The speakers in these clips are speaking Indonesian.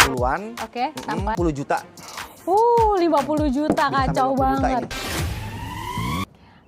Puluhan. Oke, sampai 10 juta. 50 juta, Bisa sampai kacau 50 juta banget. ini.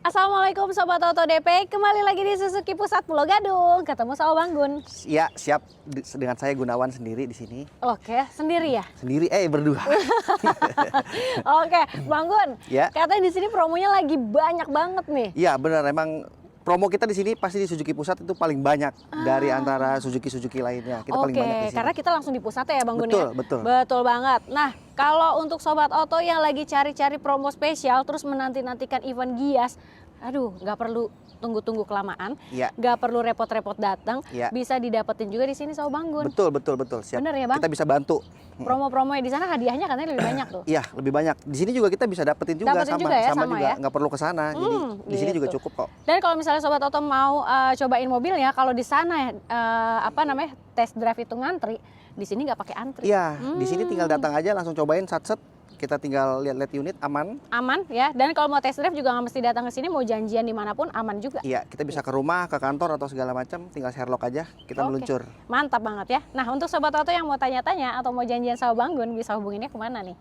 Assalamualaikum Sobat Auto DP, kembali lagi di Suzuki Pusat Pulau Gadung. Ketemu sama Bang Gun. Ya, siap dengan saya Gunawan sendiri di sini. Oke, sendiri ya? Sendiri berdua. Oke, Bang Gun. Ya. Katanya di sini promonya lagi banyak banget nih. Iya, benar, emang promo kita di sini pasti di Suzuki Pusat itu paling banyak dari antara Suzuki lainnya. Kita paling banyak di sini. Karena kita langsung di pusat ya Bang Gun Betul, ya? betul. Betul banget. Nah, kalau untuk Sobat Auto yang lagi cari-cari promo spesial terus menanti-nantikan event Gias, aduh, nggak perlu tunggu-tunggu kelamaan, Iya. nggak perlu repot-repot datang, Iya. bisa didapetin juga di sini sama Bang Gun. Betul. Siap. Bener ya, Bang? Kita bisa bantu. Promo-promo di sana hadiahnya katanya lebih banyak tuh. Iya, lebih banyak. Di sini juga kita bisa dapetin juga Dapetin sama, juga ya, sama sama juga. ya? Nggak perlu ke sana. Jadi di sini juga Gitu. cukup kok. Dan kalau misalnya Sobat Auto mau cobain mobilnya, kalau di sana test drive itu ngantri, di sini nggak pakai antri. Iya, di sini tinggal datang aja langsung cobain satset. Kita tinggal lihat-lihat unit aman. Aman ya. Dan kalau mau test drive juga nggak mesti datang ke sini, mau janjian dimanapun aman juga. Iya, kita bisa ke rumah, ke kantor atau segala macam, tinggal Sherlock aja, kita Oke. meluncur. Mantap banget ya. Nah, untuk Sobat Auto yang mau tanya-tanya atau mau janjian sama Bang Gun, bisa hubunginnya kemana nih?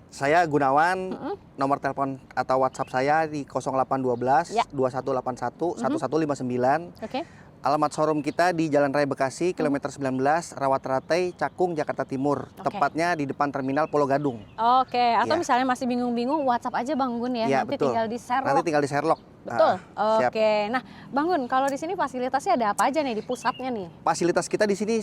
Saya Gunawan, nomor telepon atau WhatsApp saya di 0812 Ya. 2181 1159. Oke. Alamat showroom kita di Jalan Raya Bekasi, kilometer 19, Rawat Ratai, Cakung, Jakarta Timur. Oke. Tepatnya di depan terminal Pulau Gadung. Oke, atau Ya. misalnya masih bingung-bingung, WhatsApp aja Bang Gun ya. Iya, Nanti betul. tinggal di share. Nanti tinggal di Sherlock. Betul. Siap. Oke. Nah, Bang Gun, kalau di sini fasilitasnya ada apa aja nih di pusatnya nih? Fasilitas kita di sini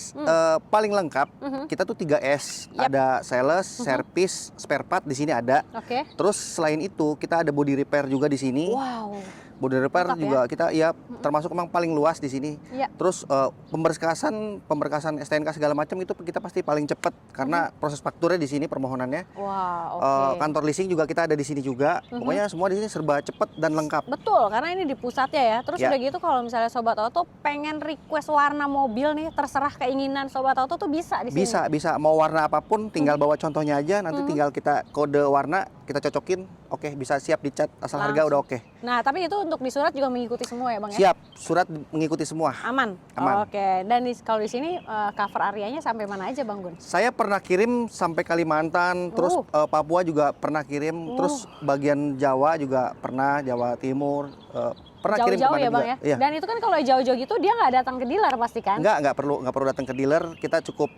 paling lengkap. Kita tuh 3S, Yap. ada sales, service, spare part di sini ada. Oke. Terus selain itu kita ada body repair juga di sini. Wow. Body repair Lengkap juga kita ya termasuk memang paling luas di sini. Iya. Terus pemberkasan STNK segala macam itu kita pasti paling cepat karena proses fakturnya di sini permohonannya. Wah, oke. Kantor leasing juga kita ada di sini juga. Pokoknya semua di sini serba cepat dan lengkap. Betul, karena ini di pusatnya ya. Terus Ya. udah gitu kalau misalnya Sobat Auto pengen request warna mobil nih, terserah keinginan Sobat Auto tuh bisa di sini. Bisa mau warna apapun tinggal bawa contohnya aja nanti tinggal kita kode warna kita cocokin. Oke, bisa siap dicat asal harga udah oke. Nah, tapi itu untuk di surat juga mengikuti semua ya, Bang ya? Siap, surat mengikuti semua. Aman. Aman. Oke. Dan kalau di sini cover areanya sampai mana aja, Bang Gun? Saya pernah kirim sampai Kalimantan, terus Papua juga pernah kirim, terus bagian Jawa juga pernah, Jawa Timur, pernah kirim Jauh-jauh kemana ya, Bang juga. ya? Iya. Dan itu kan kalau jauh-jauh gitu dia nggak datang ke dealer pasti kan? Nggak perlu datang ke dealer, kita cukup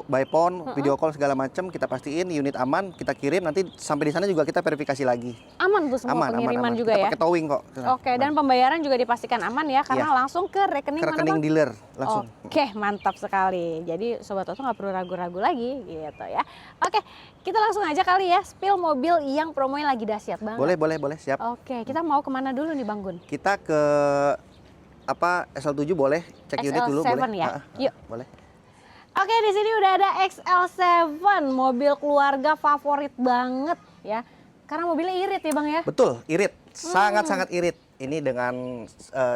by phone, video call segala macam, kita pastiin unit aman, kita kirim, nanti sampai di sana juga kita verifikasi lagi. Aman tuh semua pengiriman juga kita ya? pakai towing kok. Oke, dan pembayaran juga dipastikan aman ya, karena Iya. langsung ke rekening Ke mana, rekening Bang? dealer langsung. Oke, mantap sekali. Jadi Sobat Auto nggak perlu ragu-ragu lagi gitu ya. Oke, kita langsung aja kali ya, spill mobil yang promonya lagi dahsyat banget. Boleh, siap. Oke, kita mau kemana dulu nih Bang Gun? Kita ke SL7 boleh, cek unit dulu XL7 boleh. ya? Yuk. Boleh. Oke, di sini udah ada XL7, mobil keluarga favorit banget ya. Karena mobilnya irit ya Bang ya? Betul, irit. Sangat-sangat irit. Ini dengan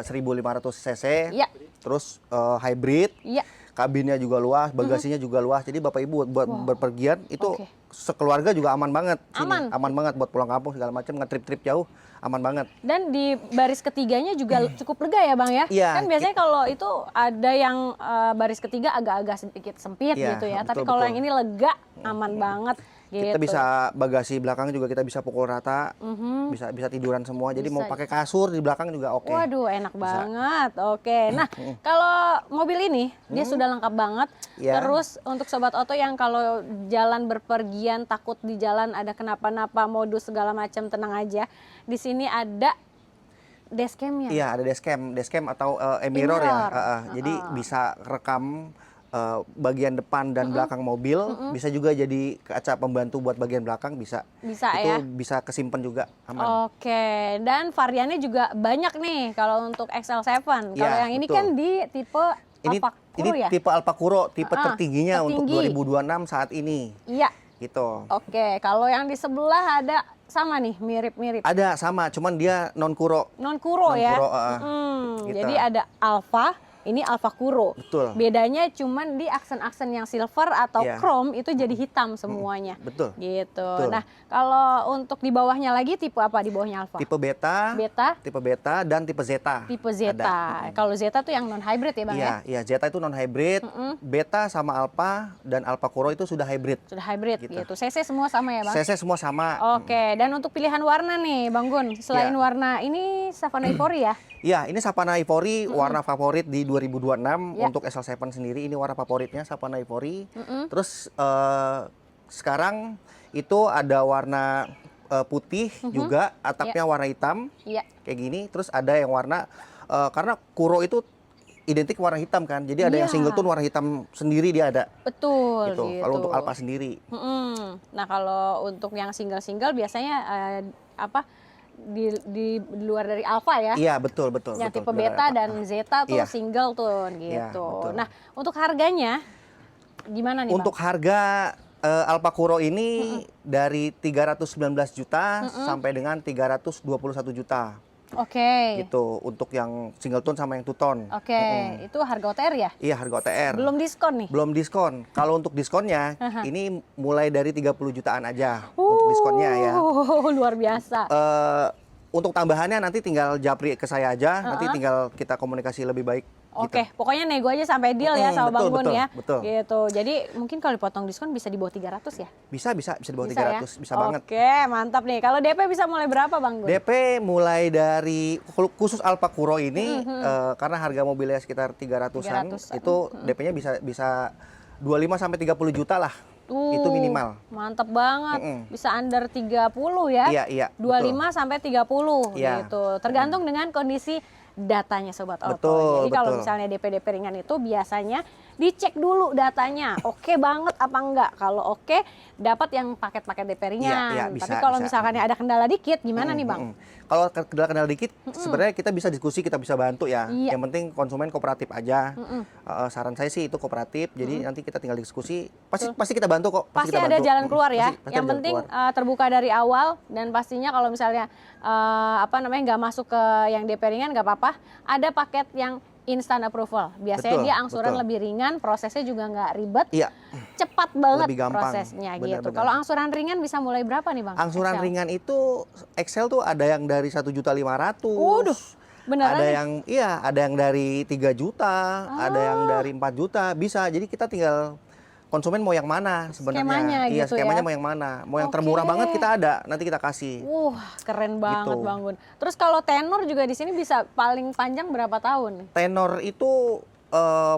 1500 cc. Iya. Terus hybrid. Iya. Kabinnya juga luas, bagasinya juga luas. Jadi Bapak Ibu buat berpergian itu sekeluarga juga aman banget sini. Aman banget buat pulang kampung segala macam, nge-trip-trip jauh aman banget. Dan di baris ketiganya juga cukup lega ya Bang ya? Iya. Kan biasanya kalau itu ada yang baris ketiga agak-agak sedikit sempit Iya, gitu ya. betul, Tapi kalau betul. yang ini lega, aman banget gitu. Kita bisa bagasi belakang juga kita bisa pukul rata. Bisa tiduran semua. Jadi mau pakai kasur di belakang juga oke. Waduh, enak banget. Oke. Nah, kalau mobil ini dia sudah lengkap banget. Ya. Terus untuk Sobat Auto yang kalau jalan berpergian takut di jalan ada kenapa-napa, modus segala macam, tenang aja. Di sini ada dashcamnya. Iya, ada dashcam atau e-mirror ya. Jadi bisa rekam bagian depan dan belakang mobil, bisa juga jadi kaca pembantu buat bagian belakang bisa. Bisa itu ya. bisa kesimpan juga aman. Oke, dan variannya juga banyak nih kalau untuk XL7. Kalau Ya, yang ini betul. kan di tipe Alfa Kuro ya? Tipe Alfa Kuro, tipe tertingginya untuk tertinggi. 2026 saat ini. Iya. Gitu. Oke, kalau yang di sebelah ada sama nih, mirip-mirip. Ada sama, cuman dia non Kuro. Non Kuro ya. Non-Kuro, gitu. Jadi ada Alfa, ini Alfa Kuro. Betul. Bedanya cuman di aksen-aksen yang silver atau Iya. chrome itu jadi hitam semuanya. Betul. Gitu. Betul. Nah, kalau untuk di bawahnya lagi tipe apa di bawahnya Alfa? Tipe beta, Beta, tipe beta dan tipe zeta. tipe Zeta. Ada. Kalau Zeta tuh yang non hybrid ya, Bang ya? Iya, iya, zeta itu non hybrid, beta sama alpha dan Alfa Kuro itu sudah hybrid. Sudah hybrid Gitu. gitu. CC semua sama ya, Bang? CC semua sama. Oke, dan untuk pilihan warna nih, Bang Gun. Selain Ya. warna ini Savana Ivory ya? Iya, ini Savana Ivory warna favorit di 2026 Ya. untuk SL7 sendiri, ini warna favoritnya Savana Ivory. Terus sekarang itu ada warna putih juga, atapnya warna hitam Iya. kayak gini. Terus ada yang warna karena Kuro itu identik warna hitam kan. Jadi ada yang Iya. singleton warna hitam sendiri dia ada. Betul Gitu. gitu. Kalau untuk Alpha sendiri. Nah, kalau untuk yang single-single biasanya apa di luar dari Alpha ya? Iya, betul, betul. Yang betul. tipe Benar, beta Alpha. dan Zeta tuh Iya. single tuh Iya, gitu. betul. Nah, untuk harganya gimana nih, Untuk harga Alpha Kuro ini dari 319 juta sampai dengan 321 juta. Bang? Oke. Gitu untuk yang single tone sama yang two tone. Oke, itu harga OTR ya? Iya, harga OTR. Belum diskon nih? Belum diskon. Kalau untuk diskonnya ini mulai dari 30 jutaan aja untuk diskonnya ya. Luar biasa. Untuk tambahannya nanti tinggal japri ke saya aja, nanti tinggal kita komunikasi lebih baik. Oke, pokoknya nego aja sampai deal ya sama Bang betul, Gun ya. betul. Gitu. Jadi mungkin kalau dipotong diskon bisa di bawah 300 ya? Bisa di bawah Bisa 300, bisa banget. Oke, mantap nih. Kalau DP bisa mulai berapa, Bang Gun? DP mulai dari khusus Alpha Kuro ini karena harga mobilnya sekitar 300-an, 300-an. itu DP-nya bisa 25 sampai 30 juta lah. Itu minimal. Mantap banget. Bisa under 30 ya? Iya, iya. 25 sampai 30 Iya. gitu. Tergantung dengan kondisi datanya Sobat Auto. Betul, Jadi kalau betul. misalnya DP ringan itu biasanya dicek dulu datanya. Oke banget apa enggak? Kalau oke, dapat yang paket-paket DP ringan. Iya, bisa, Tapi kalau bisa. misalkan ada kendala dikit gimana nih, Bang? Kalau kendala dikit, sebenarnya kita bisa diskusi, kita bisa bantu ya. Iya. Yang penting konsumen kooperatif aja. Saran saya sih itu kooperatif. Jadi nanti kita tinggal diskusi. Pasti kita bantu kok. Pasti kita ada bantu. jalan keluar ya. Pasti Yang ada jalan penting keluar. terbuka dari awal dan pastinya kalau misalnya nggak masuk ke yang DP ringan nggak apa-apa. Ada paket yang instant approval. Biasanya Betul, dia angsuran betul. lebih ringan, prosesnya juga nggak ribet, Iya. cepat banget Lebih gampang. prosesnya Benar, gitu. benar. Kalau angsuran ringan bisa mulai berapa nih, Bang? Angsuran Excel? ringan itu Excel tuh ada yang dari 1.500.000. Waduh, beneran Ada nih? ada yang dari 3 juta, ada yang dari 4 juta, bisa. Jadi kita tinggal konsumen mau yang mana sebenarnya. Skemanya Iya, gitu skemanya ya. mau yang mana. Mau yang Oke. termurah banget kita ada, nanti kita kasih. Wah, keren banget Gitu. Bang Gun. Terus kalau tenor juga di sini bisa paling panjang berapa tahun? Tenor itu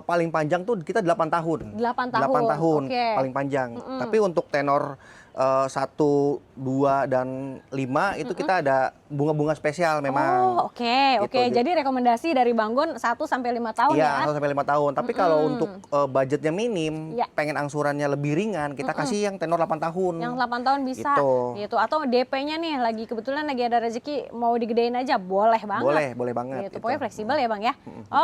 paling panjang tuh kita 8 tahun. 8 tahun. 8 tahun Oke. paling panjang. Tapi untuk tenor 1, 2 dan 5 itu kita ada bunga-bunga spesial memang. Oh, oke, oke. Gitu. Jadi rekomendasi dari Bang Gun 1 sampai 5 tahun Iya, ya. 1 sampai 5 tahun. Tapi kalau untuk budgetnya minim, Iya. pengen angsurannya lebih ringan, kita kasih yang tenor 8 tahun. Yang 8 tahun bisa gitu. Atau DP-nya nih kebetulan lagi ada rezeki mau digedein aja, boleh banget. Boleh banget. Gitu. gitu. Pokoknya fleksibel ya, Bang ya.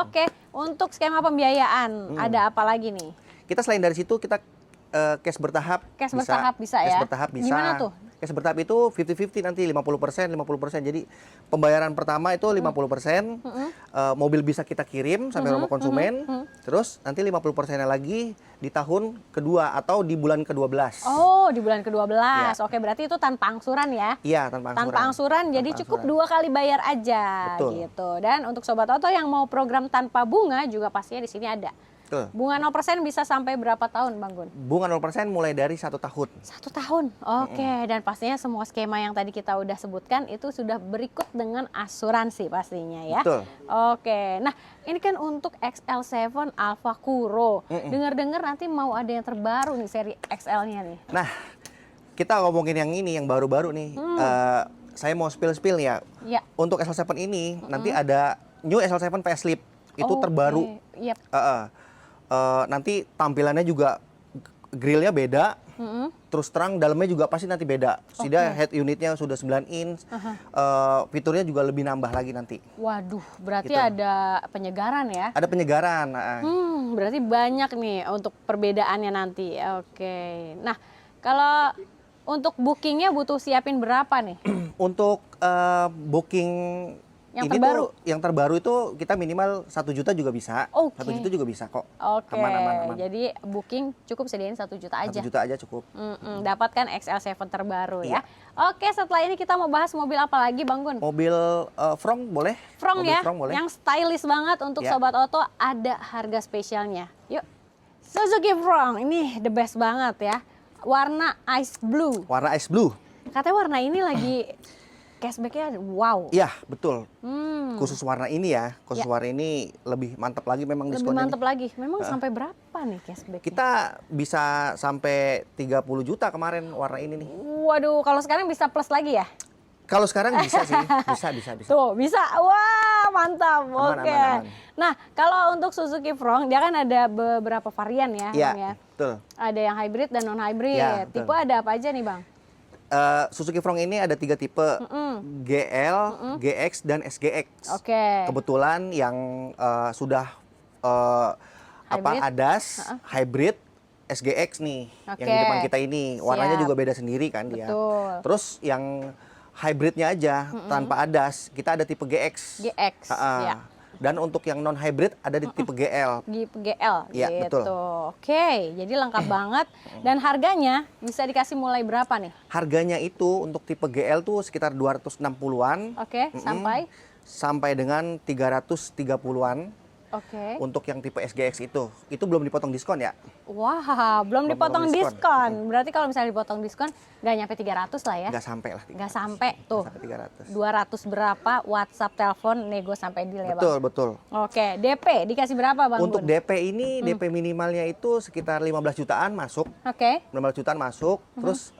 Oke, untuk skema pembiayaan ada apa lagi nih? Kita selain dari situ kita cash bertahap. Cash bertahap bisa ya? Cash bertahap bisa. Gimana tuh? Cash bertahap itu 50-50 nanti 50%. Jadi pembayaran pertama itu 50%. Mobil bisa kita kirim sampai rumah konsumen. Terus nanti 50%-nya lagi di tahun kedua atau di bulan ke-12. Oh, di bulan ke-12. Iya. Oke, berarti itu tanpa angsuran ya? Iya, tanpa angsuran. Tanpa angsuran, jadi Tanpa cukup angsuran. 2 kali bayar aja Betul. gitu. Dan untuk Sobat Auto yang mau program tanpa bunga juga pastinya di sini ada. Betul. Bunga 0% bisa sampai berapa tahun, Bang Gun? Bunga 0% mulai dari 1 tahun. 1 tahun. Oke, dan pastinya semua skema yang tadi kita udah sebutkan itu sudah berikut dengan asuransi pastinya ya. Betul. Oke. Nah, ini kan untuk XL7 Alfa Kuro. Dengar-dengar nanti mau ada yang terbaru nih seri XL-nya nih. Nah, kita ngomongin yang ini, yang baru-baru nih. Saya mau spill-spill ya. Ya. Untuk SL7 ini nanti ada new SL7 facelift. Itu Oke. terbaru. Yep. Nanti tampilannya juga grillnya beda. Terus terang dalamnya juga pasti nanti beda. Sudah head unitnya sudah 9 inch. Fiturnya juga lebih nambah lagi nanti. Waduh, berarti Gitu. ada penyegaran ya? Ada penyegaran. Berarti banyak nih untuk perbedaannya nanti. Oke. Nah, kalau untuk bookingnya butuh siapin berapa nih? Untuk booking Yang ini terbaru? tuh yang terbaru itu kita minimal 1 juta juga bisa. Oke. 1 juta juga bisa kok. Oke, Aman. jadi booking cukup sediain 1 juta 1 aja. juta aja cukup. Dapatkan XL7 terbaru Iya. ya. Oke, setelah ini kita mau bahas mobil apa lagi Bang Gun? Mobil Frong boleh? Frong Mobil ya, Frong boleh. yang stylish banget untuk Ya. Sobat Oto, ada harga spesialnya. Yuk, Suzuki Frong, ini the best banget ya. Warna ice blue. Warna ice blue. Katanya warna ini lagi cashbacknya wow. Iya, betul. Hmm, Khusus warna ini ya, khusus Ya. warna ini lebih mantap lagi memang lebih diskonnya. mantep lagi. Memang sampai berapa nih cashbacknya? Kita bisa sampai 30 juta kemarin warna ini nih. Waduh, kalau sekarang bisa plus lagi ya? Kalau sekarang bisa sih, bisa. Tuh, bisa. Wah, mantap. Aman, Oke. aman. Nah, kalau untuk Suzuki Frong, dia kan ada beberapa varian ya, Iya, Bang ya. betul. Ada yang hybrid dan non hybrid. Ya, betul. Tipe ada apa aja nih, Bang? Suzuki Frong ini ada 3 tipe, GL, GX, dan SGX. Oke. Kebetulan yang sudah Hybrid? ADAS, hybrid, SGX nih, yang di Oke. depan kita ini. Warnanya Siap. juga beda sendiri kan dia. Betul. Terus yang hybridnya aja, tanpa ADAS, kita ada tipe GX. GX, Ha-ha. ya. Dan untuk yang non hybrid ada di tipe GL. GL Iya, gitu. betul. Oke, jadi lengkap banget. Dan harganya bisa dikasih mulai berapa nih? Harganya itu untuk tipe GL tuh sekitar 260-an. Oke, Sampai dengan 330-an. Oke. Untuk yang tipe SGX itu belum dipotong diskon ya. Wah, belum Belum dipotong potong diskon. Berarti kalau misalnya dipotong diskon nggak nyampe 300 lah ya? Nggak sampai lah. Nggak sampai tuh. Sampai 300. 200 berapa WhatsApp, telepon, nego sampai deal ya Bang? Betul. Oke, DP dikasih berapa Bang Untuk Gun? DP ini DP minimalnya itu sekitar 15 jutaan masuk. Oke, 15 jutaan masuk. Terus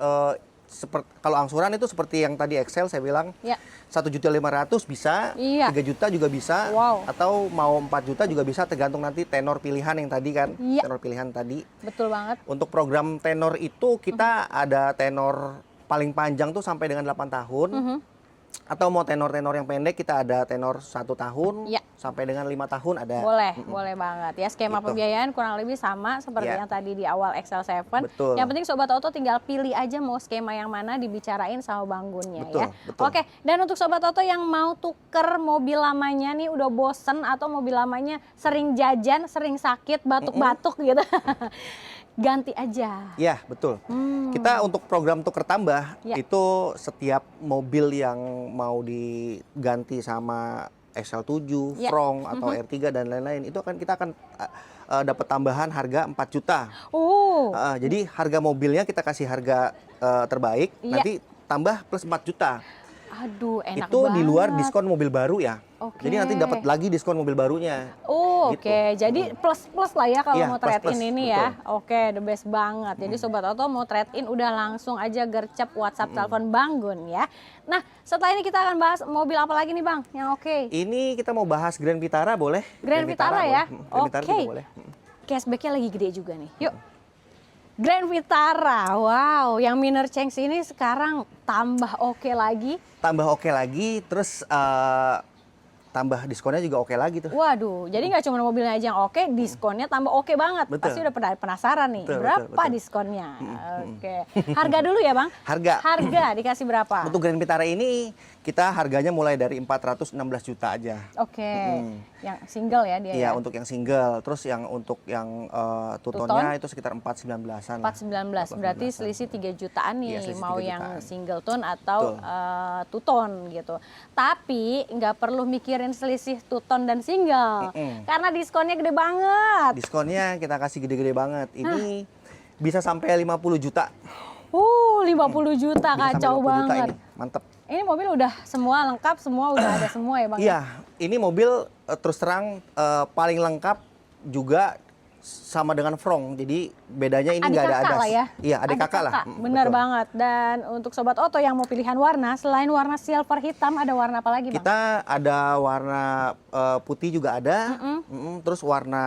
kalau angsuran itu seperti yang tadi Excel saya bilang, ya 1.500.000 bisa, Iya. 3 juta juga bisa, Wow. atau mau 4 juta juga bisa, tergantung nanti tenor pilihan yang tadi kan, Iya. tenor pilihan tadi. betul banget. Untuk program tenor itu kita ada tenor paling panjang tuh sampai dengan 8 tahun. Atau mau tenor-tenor yang pendek kita ada tenor 1 tahun Ya. sampai dengan 5 tahun ada. Boleh banget ya. Skema Gitu. pembiayaan kurang lebih sama seperti Ya. yang tadi di awal XL7. Betul. Yang penting Sobat Oto tinggal pilih aja mau skema yang mana, dibicarain sama Bang Gunnya ya. Betul. Oke, dan untuk Sobat Oto yang mau tuker mobil lamanya nih udah bosen atau mobil lamanya sering jajan, sering sakit, batuk-batuk gitu. Ganti aja. Ya, betul. Kita untuk program tuker tambah Ya. itu setiap mobil yang mau diganti sama XL7, Ya. Frong atau R3 dan lain-lain itu kita akan dapat tambahan harga 4 juta. Jadi harga mobilnya kita kasih harga terbaik, Ya. nanti tambah plus 4 juta. Aduh, enak Itu di luar banget. diskon mobil baru ya. Oke. Jadi nanti dapat lagi diskon mobil barunya. Oke, Gitu. jadi plus lah ya kalau Iya, mau trade-in plus, ini ya. Oke, the best banget. Jadi Sobat Oto mau trade-in udah langsung aja gercep WhatsApp telepon Bang Gun ya. Nah, setelah ini kita akan bahas mobil apa lagi nih Bang yang oke? Ini kita mau bahas Grand Vitara boleh? Grand Vitara ya? boleh. Grand Vitara Oke. juga boleh. Cashbacknya lagi gede juga nih. Yuk. Grand Vitara, wow, yang minor change ini sekarang tambah oke lagi. Tambah oke lagi, terus tambah diskonnya juga oke lagi tuh. Waduh, jadi nggak cuma mobilnya aja yang oke, diskonnya tambah oke banget. Betul. Pasti udah penasaran nih, Betul, berapa betul. diskonnya? Oke, harga dulu ya Bang? Harga dikasih berapa? Untuk Grand Vitara ini kita harganya mulai dari 416 juta aja. Oke, yang single ya dia Iya, ya? untuk yang single. Terus yang untuk yang tutonnya itu sekitar 419-an. 419, berarti selisih 3 jutaan nih, Iya, selisih mau 3 yang jutaan. single tone atau Betul. two-tone gitu. Tapi nggak perlu mikirin selisih two-tone dan single, karena diskonnya gede banget. Diskonnya kita kasih gede-gede banget. Ini bisa sampai 50 juta. 50 juta, Bisa sampai kacau 50 juta banget. ini. Mantep. Ini mobil udah semua lengkap, semua udah ada semua ya Bang? Iya, ini mobil terus terang paling lengkap juga sama dengan Frong. Jadi bedanya ini Adik nggak ada kakak ADAS. lah ya? Iya, adik kakak lah. Bener Betul. banget. Dan untuk Sobat Oto yang mau pilihan warna, selain warna silver hitam, ada warna apa lagi Bang? Kita ada warna putih juga ada. Terus warna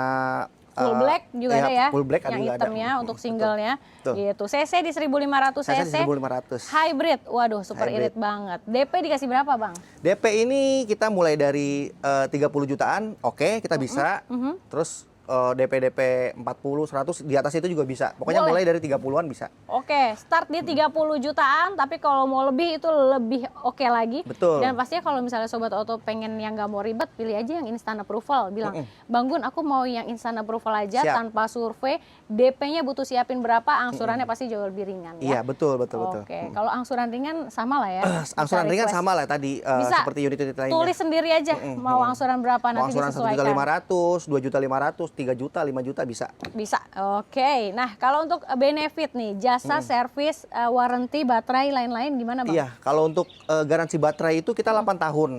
Full black juga ada ya? Full black ada yang juga hitamnya ada. untuk singlenya. Betul. Gitu. CC di 1500 Saya cc. 1500. Hybrid, waduh super Hybrid. irit banget. DP dikasih berapa Bang? DP ini kita mulai dari 30 jutaan, oke kita bisa. Terus DP 40, 100 di atas itu juga bisa. Pokoknya Boleh. mulai dari 30-an bisa. Oke, start di 30 jutaan, tapi kalau mau lebih itu lebih oke lagi. Betul. Dan pastinya kalau misalnya Sobat Oto pengen yang nggak mau ribet, pilih aja yang instant approval. Bilang, Bang Gun, aku mau yang instant approval aja Siap. tanpa survei. DP-nya butuh siapin berapa, angsurannya pasti jauh lebih ringan ya. Iya, betul, betul, betul. Oke, kalau angsuran ringan sama lah ya. Angsuran Bisa ringan request. sama lah tadi Bisa seperti unit-unit lainnya. Tulis sendiri aja mau angsuran berapa Mau nanti angsuran disesuaikan. 1.500.000, 2.500.000, 3 juta, 5 juta bisa. Bisa, oke. Nah, kalau untuk benefit nih, jasa, servis, warranty, baterai, lain-lain gimana Bang? Iya, kalau untuk garansi baterai itu kita 8 tahun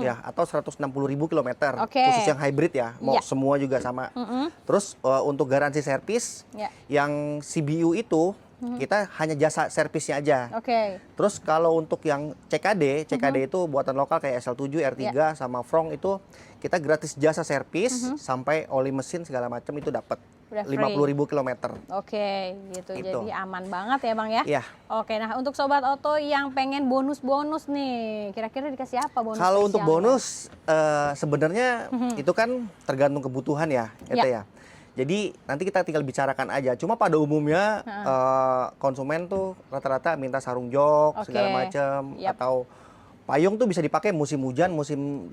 ya, atau 160.000 kilometer. Oke. Khusus yang hybrid ya, mau Iya. semua juga sama. Terus untuk garansi servis Ya. yang CBU itu kita hanya jasa servisnya aja. Oke. Terus kalau untuk yang CKD itu buatan lokal kayak SL7, R3 sama Frong itu kita gratis jasa servis sampai oli mesin segala macam itu dapat Udah free. 50.000 kilometer. Oke, gitu. Gitu. Jadi aman banget ya Bang ya? Iya. Oke, nah untuk Sobat Oto yang pengen bonus-bonus nih, kira-kira dikasih apa bonus Kalau untuk spesialnya? bonus sebenarnya itu kan tergantung kebutuhan ya, itu ya. Jadi nanti kita tinggal bicarakan aja. Cuma pada umumnya konsumen tuh rata-rata minta sarung jok Oke. segala macam Yap. atau payung tuh bisa dipakai musim hujan, musim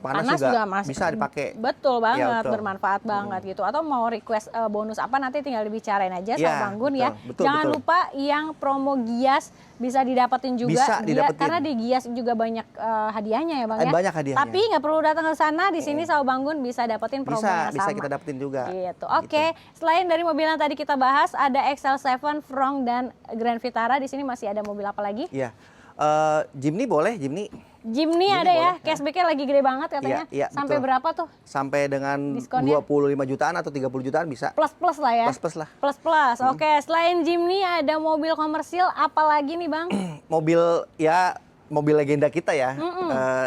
panas juga masih bisa dipakai. Betul banget, Iya, betul. bermanfaat banget gitu. Atau mau request bonus apa nanti tinggal dibicarain aja sama Iya, Bang Gun ya. betul, Jangan betul. lupa yang promo Gias bisa didapetin juga. Bisa didapetin. Karena di Gias juga banyak hadiahnya ya Bang ya. Banyak hadiahnya. Tapi nggak perlu datang ke sana, di sini sama Bang Gun bisa dapetin promo Bisa, yang bisa sama. kita dapetin juga. Gitu. Oke, selain dari mobil yang tadi kita bahas, ada XL7, Frong dan Grand Vitara. Di sini masih ada mobil apa lagi? Iya. Jimny boleh, Jimny Jimny ada ya, boleh, cashback-nya lagi gede banget katanya. Iya, Sampai betul. berapa tuh? sampai dengan Diskonnya? 25 jutaan atau 30 jutaan bisa. Plus-plus lah ya. Plus-plus lah. Plus-plus. Oke, selain Jimny ada mobil komersil apa lagi nih, Bang? Mobil ya mobil legenda kita ya,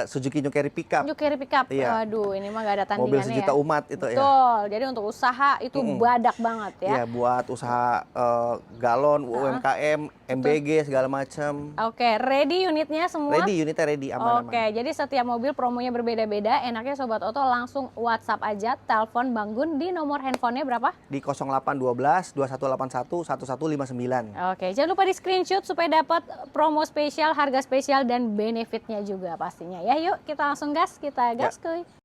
Suzuki New Carry Pickup. New Carry Pickup. Iya. Waduh, ini mah gak ada Mobil tandingannya sejuta ya. umat itu ya. Betul. Jadi untuk usaha itu badak banget ya. Iya, buat usaha galon, UMKM, MBG segala macam. Oke, ready unitnya semua? Ready, unitnya ready, aman-aman. Oke, jadi setiap mobil promonya berbeda-beda. Enaknya Sobat Oto langsung WhatsApp aja, telepon Bang Gun di nomor handphonenya berapa? Di 0812 2181 1159. Oke, jangan lupa di screenshot supaya dapat promo spesial, harga spesial, dan benefitnya juga pastinya. Ya, yuk kita langsung gas, kita gas kuy.